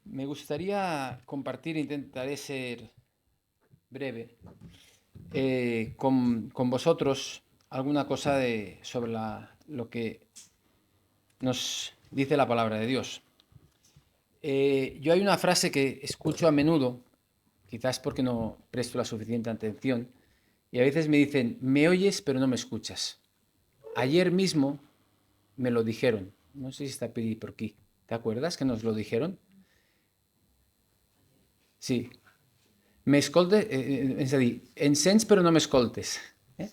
Me gustaría compartir, intentaré ser breve, con vosotros alguna cosa sobre lo que nos dice la palabra de Dios. Yo hay una frase que escucho a menudo, quizás porque no presto la suficiente atención, y a veces me dicen, me oyes pero no me escuchas. Ayer mismo me lo dijeron, no sé si está por aquí, ¿te acuerdas que nos lo dijeron? Sí, me escoltes, és a dir, encens pero no me escoltes. ¿Eh?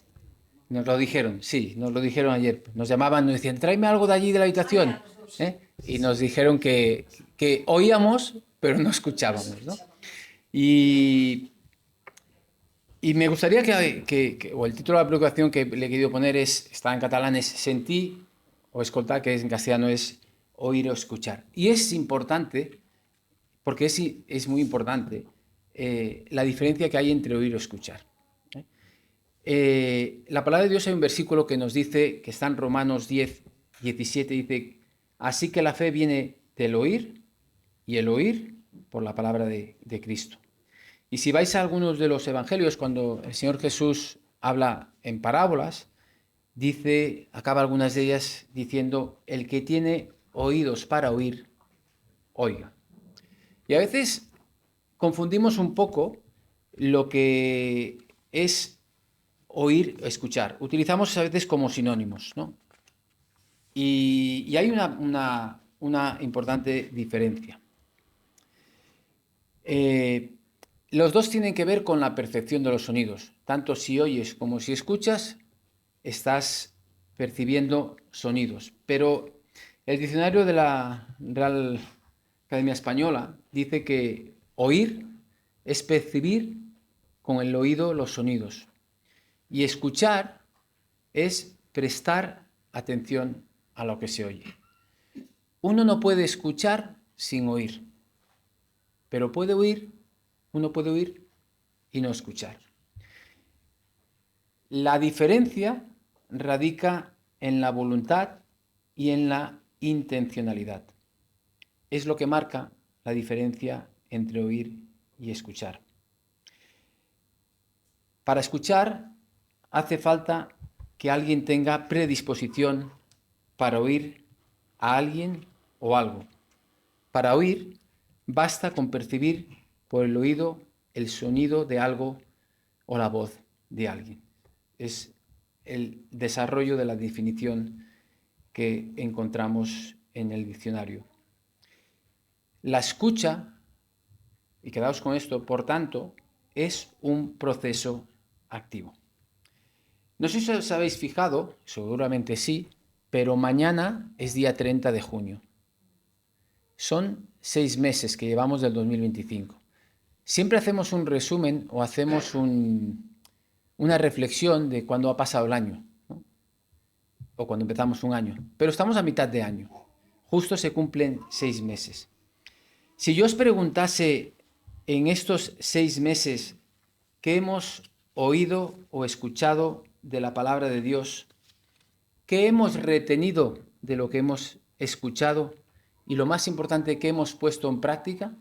Nos lo dijeron, sí, nos lo dijeron ayer. Nos llamaban, nos decían, tráeme algo de allí de la habitación. ¿Eh? Y nos dijeron que oíamos, pero no escuchábamos, ¿no? Y, y me gustaría o el título de la preocupación que le he querido poner está en catalán, es sentir o escoltar, que en castellano es oír o escuchar. Y es importante, porque es muy importante, la diferencia que hay entre oír o escuchar. La palabra de Dios, hay un versículo que nos dice, que está en Romanos 10, 17, dice, así que la fe viene del oír y el oír por la palabra de Cristo. Y si vais a algunos de los evangelios, cuando el Señor Jesús habla en parábolas, dice, acaba algunas de ellas diciendo, el que tiene oídos para oír, oiga. Y a veces confundimos un poco lo que es oír, escuchar. Utilizamos a veces como sinónimos, ¿no? Y hay una importante diferencia. Los dos tienen que ver con la percepción de los sonidos. Tanto si oyes como si escuchas, estás percibiendo sonidos. Pero el diccionario de la Real Academia Española dice que oír es percibir con el oído los sonidos. Y escuchar es prestar atención a lo que se oye. Uno no puede escuchar sin oír, pero uno puede oír y no escuchar. La diferencia radica en la voluntad y en la intencionalidad. Es lo que marca la diferencia entre oír y escuchar. Para escuchar hace falta que alguien tenga predisposición para oír a alguien o algo. Para oír basta con percibir por el oído el sonido de algo o la voz de alguien. Es el desarrollo de la definición que encontramos en el diccionario. La escucha, y quedaos con esto, por tanto, es un proceso activo. No sé si os habéis fijado, seguramente sí, pero mañana es día 30 de junio. Son 6 meses que llevamos del 2025. Siempre hacemos un resumen o hacemos una reflexión de cuándo ha pasado el año, ¿no? O cuando empezamos un año. Pero estamos a mitad de año. Justo se cumplen 6 meses. Si yo os preguntase en estos 6 meses qué hemos oído o escuchado de la palabra de Dios, qué hemos retenido de lo que hemos escuchado y lo más importante, qué hemos puesto en práctica,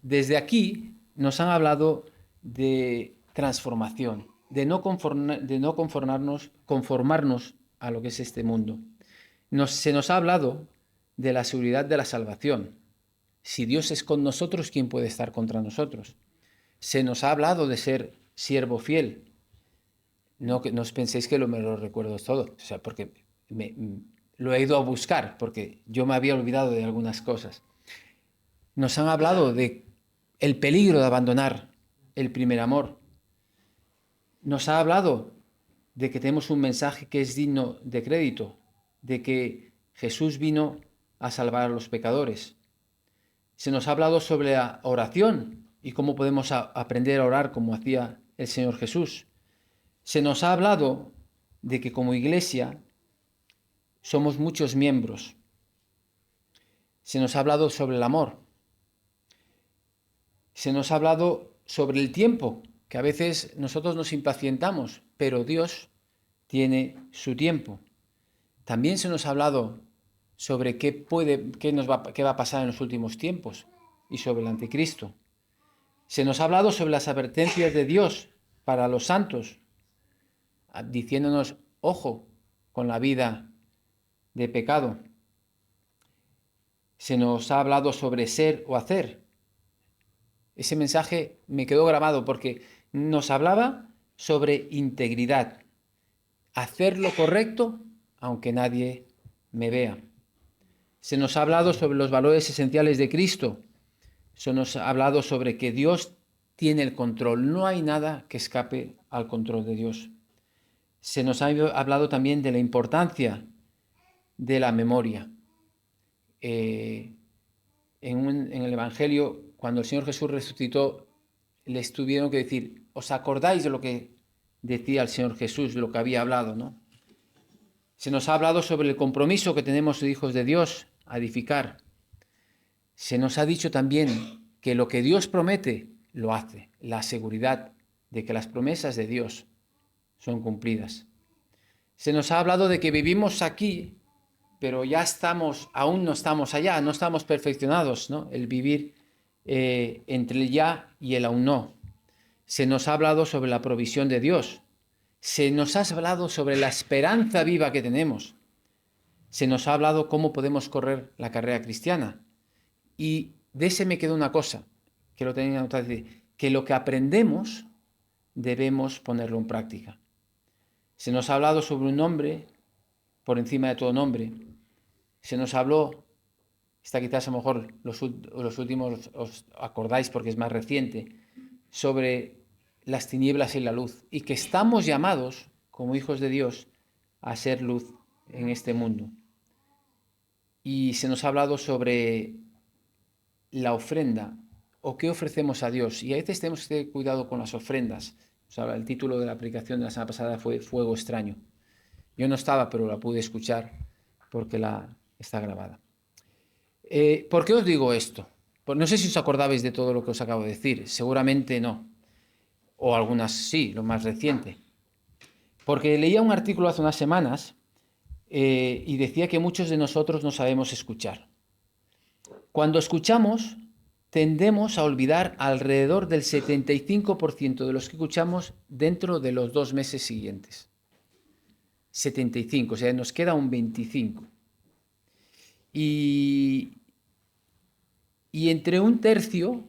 desde aquí nos han hablado de transformación, de no conformarnos a lo que es este mundo. Se nos ha hablado de la seguridad de la salvación. Si Dios es con nosotros, ¿quién puede estar contra nosotros? Se nos ha hablado de ser siervo fiel. No os penséis que me lo recuerdo todo, o sea, porque lo he ido a buscar, porque yo me había olvidado de algunas cosas. Nos han hablado de el peligro de abandonar el primer amor. Nos ha hablado de que tenemos un mensaje que es digno de crédito, de que Jesús vino a salvar a los pecadores. Se nos ha hablado sobre la oración y cómo podemos aprender a orar como hacía el Señor Jesús. Se nos ha hablado de que como iglesia somos muchos miembros. Se nos ha hablado sobre el amor. Se nos ha hablado sobre el tiempo, que a veces nosotros nos impacientamos, pero Dios tiene su tiempo. También se nos ha hablado sobre qué va a pasar en los últimos tiempos. y sobre el anticristo. Se nos ha hablado sobre las advertencias de Dios para los santos, diciéndonos, ojo con la vida de pecado. Se nos ha hablado sobre ser o hacer. Ese mensaje me quedó grabado porque nos hablaba sobre integridad, hacer lo correcto aunque nadie me vea. Se nos ha hablado sobre los valores esenciales de Cristo. Se nos ha hablado sobre que Dios tiene el control. No hay nada que escape al control de Dios. Se nos ha hablado también de la importancia de la memoria. En el Evangelio, cuando el Señor Jesús resucitó, les tuvieron que decir, ¿os acordáis de lo que decía el Señor Jesús, de lo que había hablado, ¿no? Se nos ha hablado sobre el compromiso que tenemos de hijos de Dios a edificar. Se nos ha dicho también que lo que Dios promete, lo hace. La seguridad de que las promesas de Dios son cumplidas. Se nos ha hablado de que vivimos aquí, pero ya aún no estamos allá, no estamos perfeccionados, ¿no? El vivir entre el ya y el aún no. Se nos ha hablado sobre la provisión de Dios. Se nos ha hablado sobre la esperanza viva que tenemos. Se nos ha hablado cómo podemos correr la carrera cristiana. Y de ese me quedó una cosa, que lo tenía anotado, que lo que aprendemos debemos ponerlo en práctica. Se nos ha hablado sobre un nombre por encima de todo nombre. Se nos habló, esta quizás a lo mejor los últimos os acordáis porque es más reciente, sobre las tinieblas y la luz, y que estamos llamados, como hijos de Dios, a ser luz en este mundo. Y se nos ha hablado sobre la ofrenda, o qué ofrecemos a Dios, y a veces tenemos que tener cuidado con las ofrendas. O sea, el título de la aplicación de la semana pasada fue Fuego extraño. Yo no estaba, pero la pude escuchar porque está grabada. ¿Por qué os digo esto? Pues no sé si os acordabais de todo lo que os acabo de decir, seguramente no. O algunas sí, lo más reciente. Porque leía un artículo hace unas semanas y decía que muchos de nosotros no sabemos escuchar. Cuando escuchamos, tendemos a olvidar alrededor del 75% de los que escuchamos dentro de los 2 meses siguientes. 75, o sea, nos queda un 25. Y entre un tercio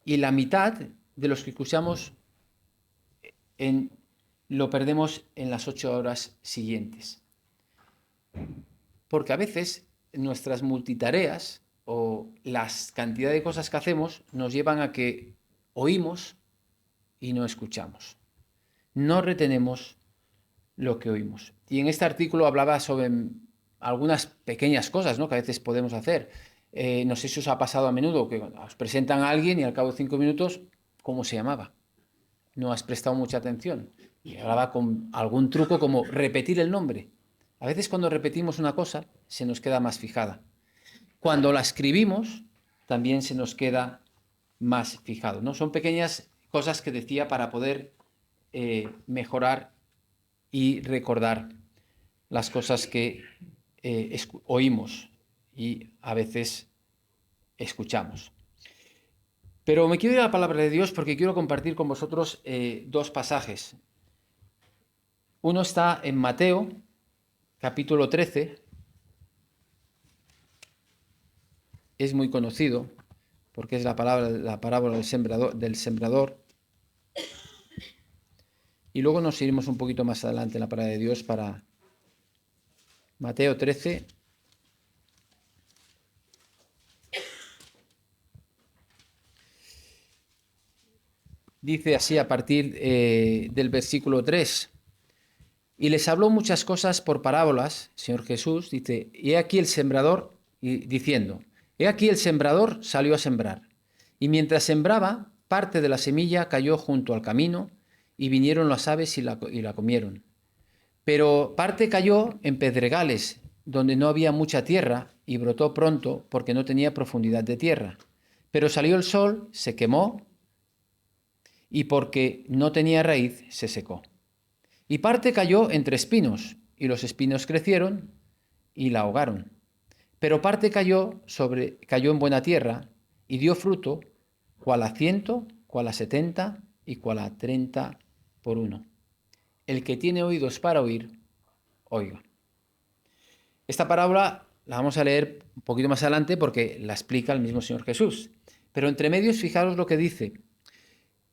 y la mitad de los que escuchamos lo perdemos en las 8 horas siguientes. Porque a veces nuestras multitareas o las cantidades de cosas que hacemos nos llevan a que oímos y no escuchamos. No retenemos lo que oímos. Y en este artículo hablaba sobre algunas pequeñas cosas, ¿no?, que a veces podemos hacer. No sé si os ha pasado a menudo que os presentan a alguien y al cabo de 5 minutos, ¿cómo se llamaba? No has prestado mucha atención. Y hablaba con algún truco como repetir el nombre. A veces cuando repetimos una cosa se nos queda más fijada. Cuando la escribimos también se nos queda más fijado, ¿no? Son pequeñas cosas que decía para poder mejorar y recordar las cosas que oímos y a veces escuchamos. Pero me quiero ir a la palabra de Dios porque quiero compartir con vosotros 2 pasajes. Uno está en Mateo, capítulo 13. Es muy conocido porque es la parábola del sembrador. Y luego nos iremos un poquito más adelante en la palabra de Dios para Mateo 13. Dice así a partir del versículo 3. Y les habló muchas cosas por parábolas, Señor Jesús, dice, he aquí el sembrador, diciendo, he aquí el sembrador salió a sembrar. Y mientras sembraba, parte de la semilla cayó junto al camino, y vinieron las aves y la comieron. Pero parte cayó en pedregales, donde no había mucha tierra, y brotó pronto, porque no tenía profundidad de tierra. Pero salió el sol, se quemó, y porque no tenía raíz, se secó. Y parte cayó entre espinos, y los espinos crecieron y la ahogaron. Pero parte cayó en buena tierra, y dio fruto, cual a 100, cual a 70 y cual a 30 por uno. El que tiene oídos para oír, oiga. Esta parábola la vamos a leer un poquito más adelante porque la explica el mismo Señor Jesús. Pero entre medios, fijaros lo que dice.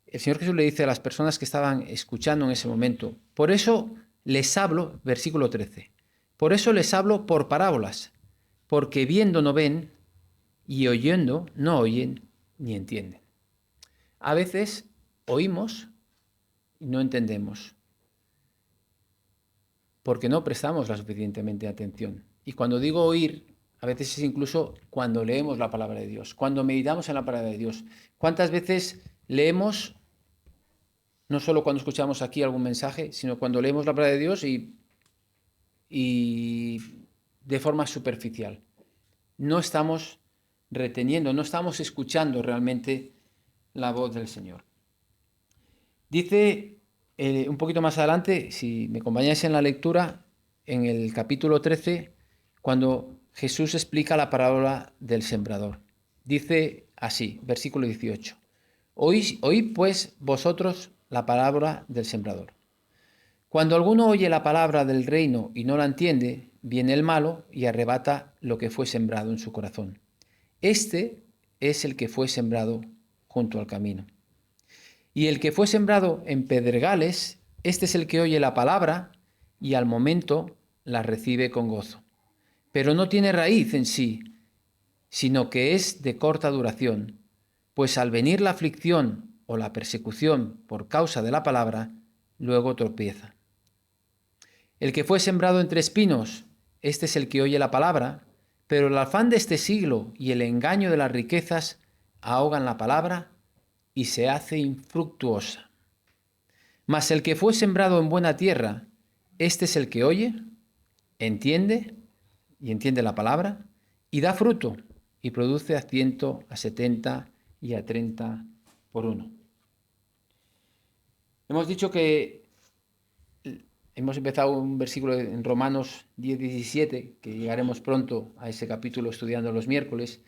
El Señor Jesús le dice a las personas que estaban escuchando en ese momento: por eso les hablo, versículo 13, por eso les hablo por parábolas, porque viendo no ven, y oyendo no oyen ni entienden. A veces oímos y no entendemos, porque no prestamos la suficientemente atención. Y cuando digo oír, a veces es incluso cuando leemos la palabra de Dios, cuando meditamos en la palabra de Dios. ¿Cuántas veces leemos, no solo cuando escuchamos aquí algún mensaje, sino cuando leemos la palabra de Dios y de forma superficial? No estamos reteniendo, no estamos escuchando realmente la voz del Señor. Dice un poquito más adelante, si me acompañáis en la lectura, en el capítulo 13, cuando Jesús explica la parábola del sembrador. Dice así, versículo 18: Oíd pues vosotros la palabra del sembrador. Cuando alguno oye la palabra del reino y no la entiende, viene el malo y arrebata lo que fue sembrado en su corazón. Este es el que fue sembrado junto al camino. Y el que fue sembrado en pedregales, este es el que oye la palabra y al momento la recibe con gozo. Pero no tiene raíz en sí, sino que es de corta duración, pues al venir la aflicción o la persecución por causa de la palabra, luego tropieza. El que fue sembrado entre espinos, este es el que oye la palabra, pero el afán de este siglo y el engaño de las riquezas ahogan la palabra y se hace infructuosa. Mas el que fue sembrado en buena tierra, este es el que oye, entiende la palabra y da fruto y produce a 100, a 70 y a 30 por uno. Hemos dicho que hemos empezado un versículo en Romanos 10:17, que llegaremos pronto a ese capítulo estudiando los miércoles.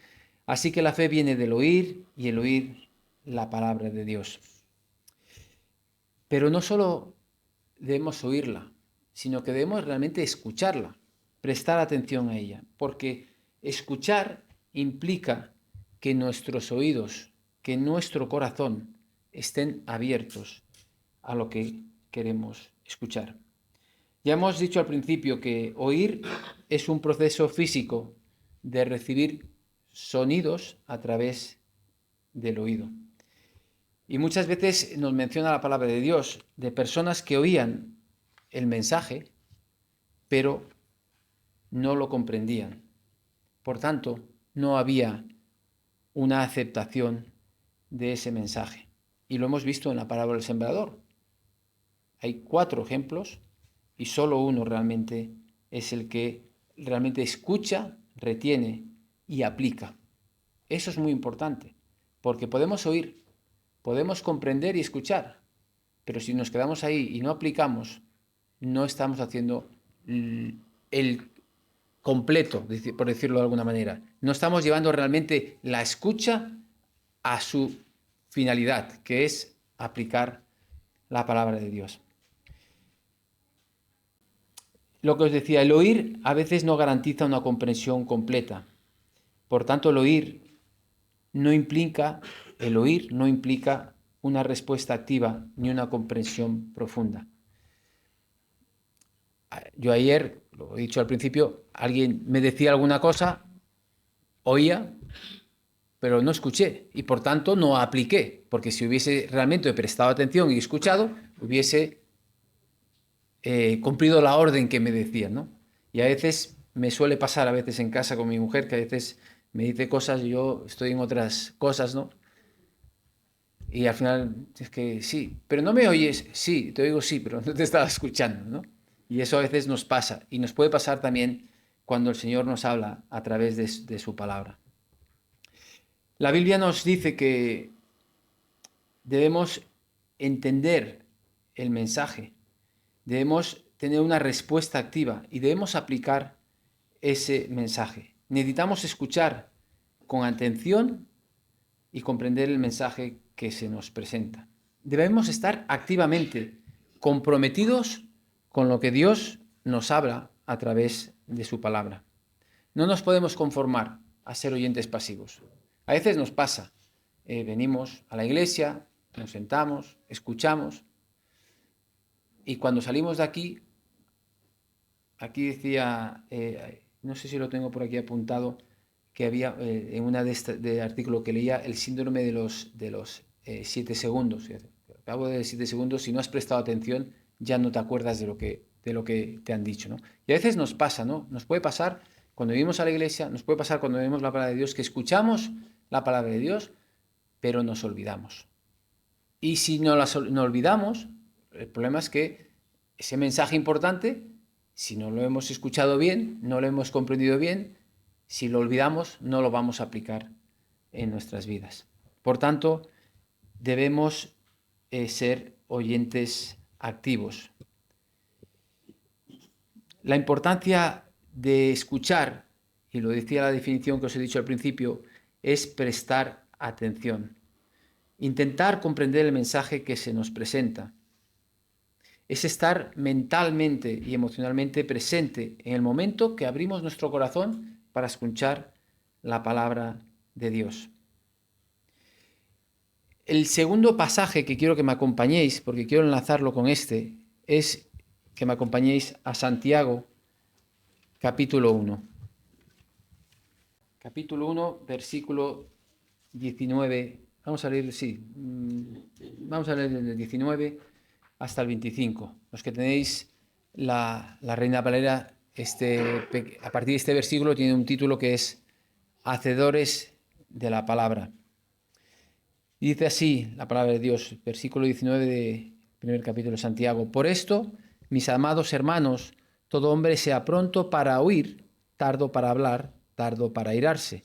Así que la fe viene del oír y el oír la palabra de Dios. Pero no solo debemos oírla, sino que debemos realmente escucharla, prestar atención a ella, porque escuchar implica que nuestros oídos, que nuestro corazón estén abiertos a lo que queremos escuchar. Ya hemos dicho al principio que oír es un proceso físico de recibir sonidos a través del oído. Y muchas veces nos menciona la palabra de Dios de personas que oían el mensaje, pero no lo comprendían. Por tanto, no había una aceptación de ese mensaje. Y lo hemos visto en la parábola del sembrador. Hay 4 ejemplos y solo uno realmente es el que realmente escucha, retiene y aplica. Eso es muy importante, porque podemos oír, podemos comprender y escuchar, pero si nos quedamos ahí y no aplicamos, no estamos haciendo el completo, por decirlo de alguna manera. No estamos llevando realmente la escucha a su finalidad, que es aplicar la palabra de Dios. Lo que os decía, el oír a veces no garantiza una comprensión completa. Por tanto, el oír no implica una respuesta activa ni una comprensión profunda. Yo ayer, lo he dicho al principio, alguien me decía alguna cosa, oía, pero no escuché y por tanto no apliqué, porque si hubiese realmente prestado atención y escuchado, hubiese cumplido la orden que me decían, ¿no? Y a veces me suele pasar, a veces en casa con mi mujer, que a veces me dice cosas y yo estoy en otras cosas, ¿no? Y al final es que sí, pero no me oyes, sí, te oigo sí, pero no te estaba escuchando, ¿no? Y eso a veces nos pasa y nos puede pasar también cuando el Señor nos habla a través de su palabra. La Biblia nos dice que debemos entender el mensaje, debemos tener una respuesta activa y debemos aplicar ese mensaje. Necesitamos escuchar con atención y comprender el mensaje que se nos presenta. Debemos estar activamente comprometidos con lo que Dios nos habla a través de su palabra. No nos podemos conformar a ser oyentes pasivos. A veces nos pasa, venimos a la iglesia, nos sentamos, escuchamos, y cuando salimos de aquí decía, no sé si lo tengo por aquí apuntado, que había en una de artículo que leía el síndrome de los 7 segundos. Acabo de 7 segundos, si no has prestado atención, ya no te acuerdas de lo que te han dicho, ¿no? Y a veces nos pasa, ¿no? Nos puede pasar cuando venimos a la iglesia, nos puede pasar cuando vemos la palabra de Dios, que escuchamos la palabra de Dios, pero nos olvidamos. Y si nos olvidamos, el problema es que ese mensaje importante, si no lo hemos escuchado bien, no lo hemos comprendido bien, si lo olvidamos, no lo vamos a aplicar en nuestras vidas. Por tanto, debemos ser oyentes activos. La importancia de escuchar, y lo decía la definición que os he dicho al principio, es prestar atención. Intentar comprender el mensaje que se nos presenta. Es estar mentalmente y emocionalmente presente en el momento que abrimos nuestro corazón para escuchar la palabra de Dios. El segundo pasaje que quiero que me acompañéis, porque quiero enlazarlo con este, es que me acompañéis a Santiago, capítulo 1. Capítulo 1, versículo 19. Vamos a leer, vamos a leer del 19 hasta el 25. Los que tenéis la Reina Valera, a partir de este versículo tiene un título que es Hacedores de la palabra. Y dice así la palabra de Dios, versículo 19 del primer capítulo de Santiago. Por esto, mis amados hermanos, todo hombre sea pronto para oír, tardo para hablar, tardo para airarse,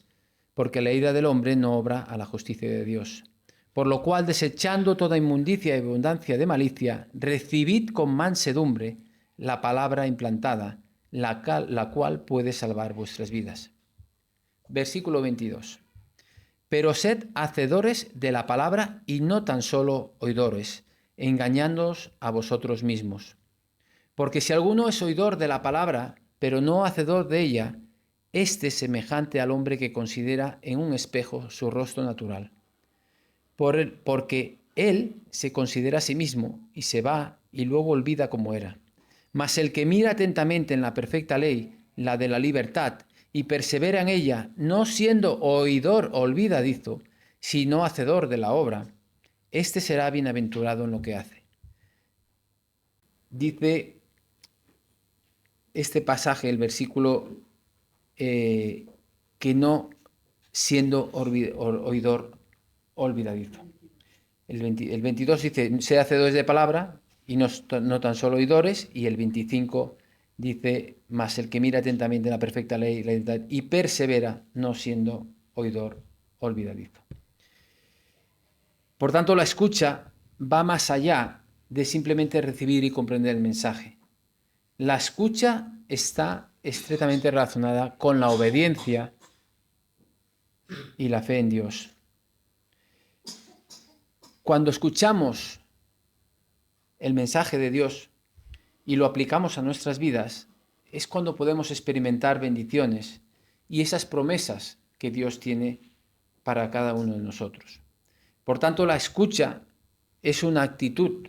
porque la ira del hombre no obra a la justicia de Dios. Por lo cual, desechando toda inmundicia y abundancia de malicia, recibid con mansedumbre la palabra implantada, la cual puede salvar vuestras vidas. Versículo 22. Pero sed hacedores de la palabra y no tan solo oidores, engañándoos a vosotros mismos. Porque si alguno es oidor de la palabra, pero no hacedor de ella, este es semejante al hombre que considera en un espejo su rostro natural. Porque él se considera a sí mismo y se va y luego olvida cómo era. Mas el que mira atentamente en la perfecta ley, la de la libertad, y persevera en ella, no siendo oidor olvidadizo, sino hacedor de la obra, este será bienaventurado en lo que hace. Dice este pasaje, el versículo, que no siendo oidor olvidadizo. El 22 dice, sed hacedores de palabra y no tan solo oidores, y el 25 dice, mas el que mira atentamente en la perfecta ley y persevera, no siendo oidor olvidadizo. Por tanto, la escucha va más allá de simplemente recibir y comprender el mensaje. La escucha está estrechamente relacionada con la obediencia y la fe en Dios. Cuando escuchamos el mensaje de Dios y lo aplicamos a nuestras vidas, es cuando podemos experimentar bendiciones y esas promesas que Dios tiene para cada uno de nosotros. Por tanto, la escucha es una actitud.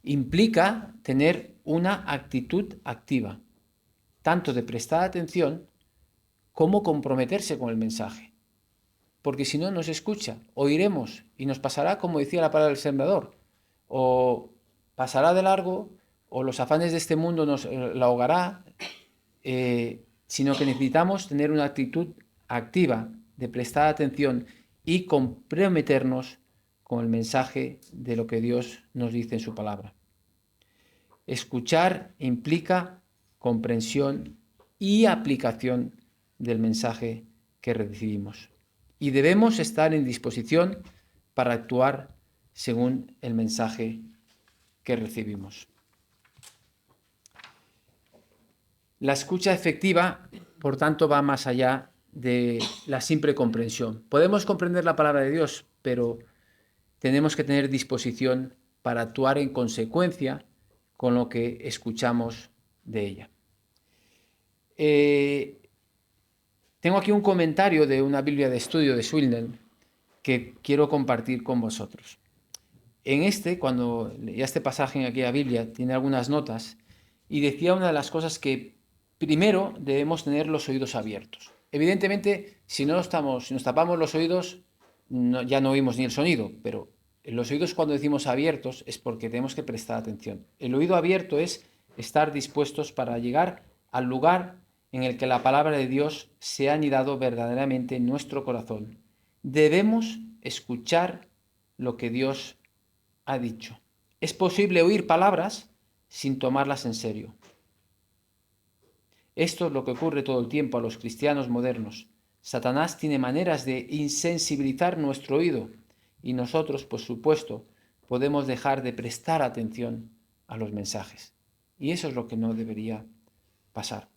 Implica tener una actitud activa, tanto de prestar atención como comprometerse con el mensaje. Porque si no nos escucha, oiremos y nos pasará como decía la palabra del sembrador, o pasará de largo, o los afanes de este mundo nos la ahogará, sino que necesitamos tener una actitud activa de prestar atención y comprometernos con el mensaje de lo que Dios nos dice en su palabra. Escuchar implica comprensión y aplicación del mensaje que recibimos. Y debemos estar en disposición para actuar según el mensaje que recibimos. La escucha efectiva, por tanto, va más allá de la simple comprensión. Podemos comprender la palabra de Dios, pero tenemos que tener disposición para actuar en consecuencia con lo que escuchamos de ella. Tengo aquí un comentario de una Biblia de estudio de Swindon que quiero compartir con vosotros. Cuando leía este pasaje en aquella Biblia, tiene algunas notas y decía una de las cosas que primero debemos tener los oídos abiertos. Evidentemente, si nos tapamos los oídos, ya no oímos ni el sonido, pero los oídos cuando decimos abiertos es porque tenemos que prestar atención. El oído abierto es estar dispuestos para llegar al lugar en el que la palabra de Dios se ha anidado verdaderamente en nuestro corazón. Debemos escuchar lo que Dios ha dicho. Es posible oír palabras sin tomarlas en serio. Esto es lo que ocurre todo el tiempo a los cristianos modernos. Satanás tiene maneras de insensibilizar nuestro oído y nosotros, por supuesto, podemos dejar de prestar atención a los mensajes. Y eso es lo que no debería pasar.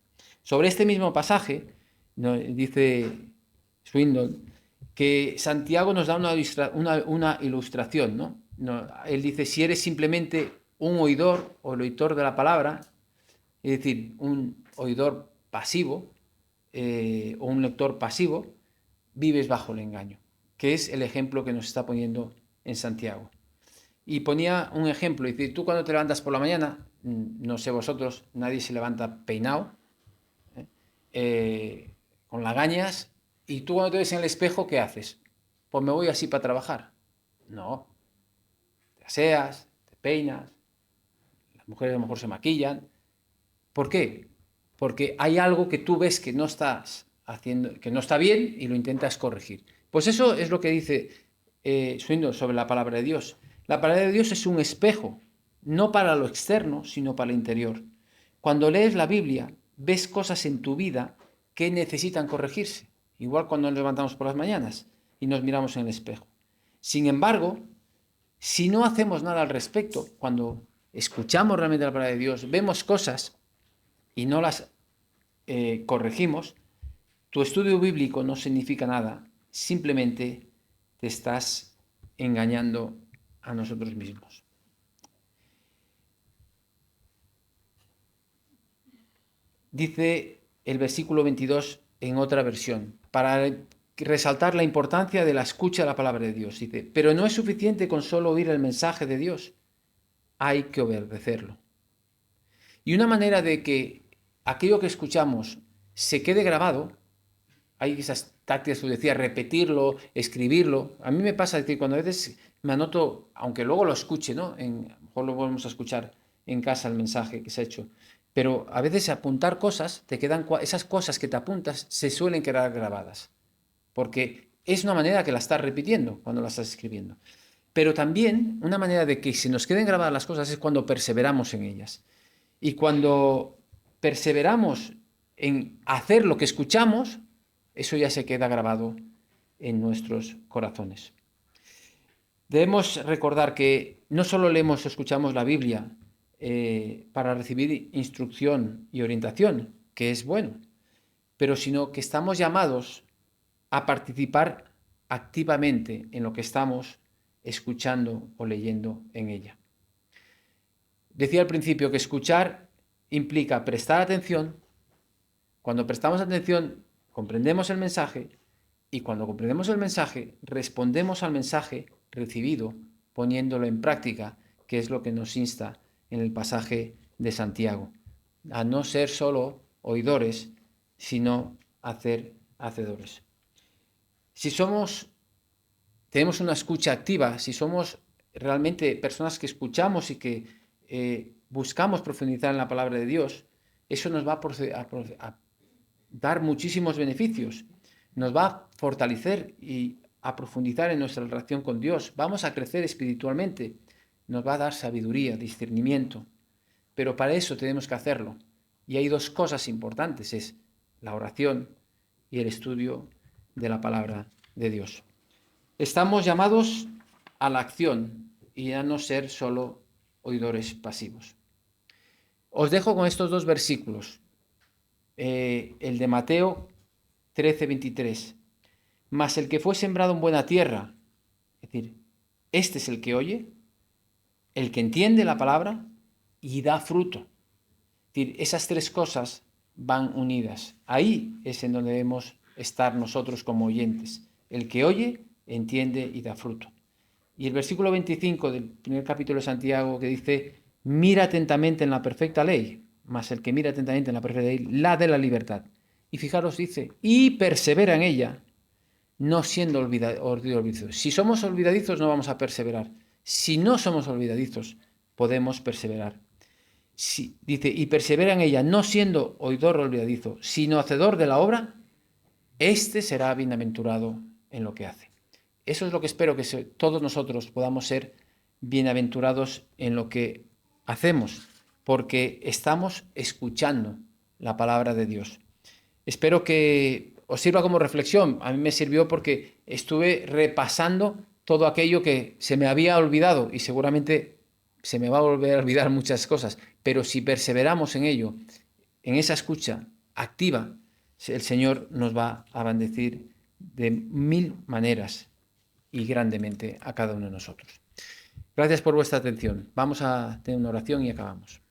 Sobre este mismo pasaje, dice Swindon, que Santiago nos da una ilustración, ¿no? Él dice, si eres simplemente un oidor o el oidor de la palabra, es decir, un oidor pasivo o un lector pasivo, vives bajo el engaño, que es el ejemplo que nos está poniendo en Santiago. Y ponía un ejemplo, es decir, tú cuando te levantas por la mañana, no sé vosotros, nadie se levanta peinado, con lagañas, y tú cuando te ves en el espejo, ¿qué haces? Pues me voy así para trabajar. No, te aseas, te peinas, las mujeres a lo mejor se maquillan. ¿Por qué? Porque hay algo que tú ves que no estás haciendo, que no está bien y lo intentas corregir. Pues eso es lo que dice Swindon sobre la palabra de Dios. La palabra de Dios es un espejo, no para lo externo, sino para lo interior. Cuando lees la Biblia, ves cosas en tu vida que necesitan corregirse. Igual cuando nos levantamos por las mañanas y nos miramos en el espejo. Sin embargo, si no hacemos nada al respecto, cuando escuchamos realmente la palabra de Dios, vemos cosas y no las corregimos, tu estudio bíblico no significa nada, simplemente te estás engañando a nosotros mismos. Dice el versículo 22 en otra versión, para resaltar la importancia de la escucha de la palabra de Dios. Dice, pero no es suficiente con solo oír el mensaje de Dios, hay que obedecerlo. Y una manera de que aquello que escuchamos se quede grabado, hay esas tácticas que decía, repetirlo, escribirlo. A mí me pasa decir, cuando a veces me anoto, aunque luego lo escuche, ¿no? A lo mejor lo volvemos a escuchar en casa el mensaje que se ha hecho. Pero a veces apuntar cosas, esas cosas que te apuntas se suelen quedar grabadas. Porque es una manera que la estás repitiendo cuando la estás escribiendo. Pero también una manera de que se nos queden grabadas las cosas es cuando perseveramos en ellas. Y cuando perseveramos en hacer lo que escuchamos, eso ya se queda grabado en nuestros corazones. Debemos recordar que no solo leemos o escuchamos la Biblia para recibir instrucción y orientación, que es bueno, pero sino que estamos llamados a participar activamente en lo que estamos escuchando o leyendo en ella. Decía al principio que escuchar implica prestar atención. Cuando prestamos atención, comprendemos el mensaje y cuando comprendemos el mensaje, respondemos al mensaje recibido poniéndolo en práctica, que es lo que nos insta en el pasaje de Santiago, a no ser solo oidores, sino hacedores. Si tenemos una escucha activa, si somos realmente personas que escuchamos y que buscamos profundizar en la palabra de Dios, eso nos va a dar muchísimos beneficios, nos va a fortalecer y a profundizar en nuestra relación con Dios, vamos a crecer espiritualmente, nos va a dar sabiduría, discernimiento, pero para eso tenemos que hacerlo. Y hay dos cosas importantes, es la oración y el estudio de la palabra de Dios. Estamos llamados a la acción y a no ser solo oidores pasivos. Os dejo con estos dos versículos. El de Mateo 13:23. Mas el que fue sembrado en buena tierra, es decir, este es el que oye, el que entiende la palabra y da fruto. Es decir, esas tres cosas van unidas. Ahí es en donde debemos estar nosotros como oyentes. El que oye, entiende y da fruto. Y el versículo 25 del primer capítulo de Santiago que dice, mira atentamente en la perfecta ley, mas el que mira atentamente en la perfecta ley, la de la libertad. Y fijaros, dice, y persevera en ella, no siendo olvidadizos. Si somos olvidadizos no vamos a perseverar. Si no somos olvidadizos, podemos perseverar. Dice, y persevera en ella, no siendo oidor olvidadizo, sino hacedor de la obra, este será bienaventurado en lo que hace. Eso es lo que espero que todos nosotros podamos ser bienaventurados en lo que hacemos, porque estamos escuchando la palabra de Dios. Espero que os sirva como reflexión. A mí me sirvió porque estuve repasando todo aquello que se me había olvidado y seguramente se me va a volver a olvidar muchas cosas, pero si perseveramos en ello, en esa escucha activa, el Señor nos va a bendecir de 1000 maneras y grandemente a cada uno de nosotros. Gracias por vuestra atención. Vamos a tener una oración y acabamos.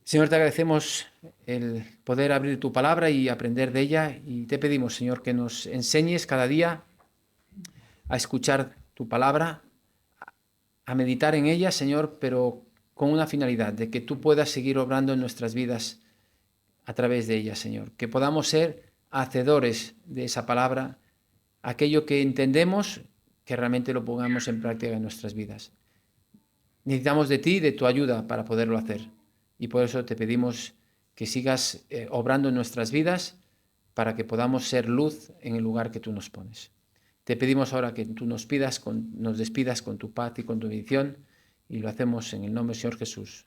Señor, te agradecemos el poder abrir tu palabra y aprender de ella y te pedimos, Señor, que nos enseñes cada día a escuchar tu palabra, a meditar en ella, Señor, pero con una finalidad, de que tú puedas seguir obrando en nuestras vidas a través de ella, Señor. Que podamos ser hacedores de esa palabra, aquello que entendemos, que realmente lo pongamos en práctica en nuestras vidas. Necesitamos de ti, de tu ayuda para poderlo hacer. Y por eso te pedimos que sigas obrando en nuestras vidas para que podamos ser luz en el lugar que tú nos pones. Te pedimos ahora que tú nos despidas con tu paz y con tu bendición y lo hacemos en el nombre del Señor Jesús.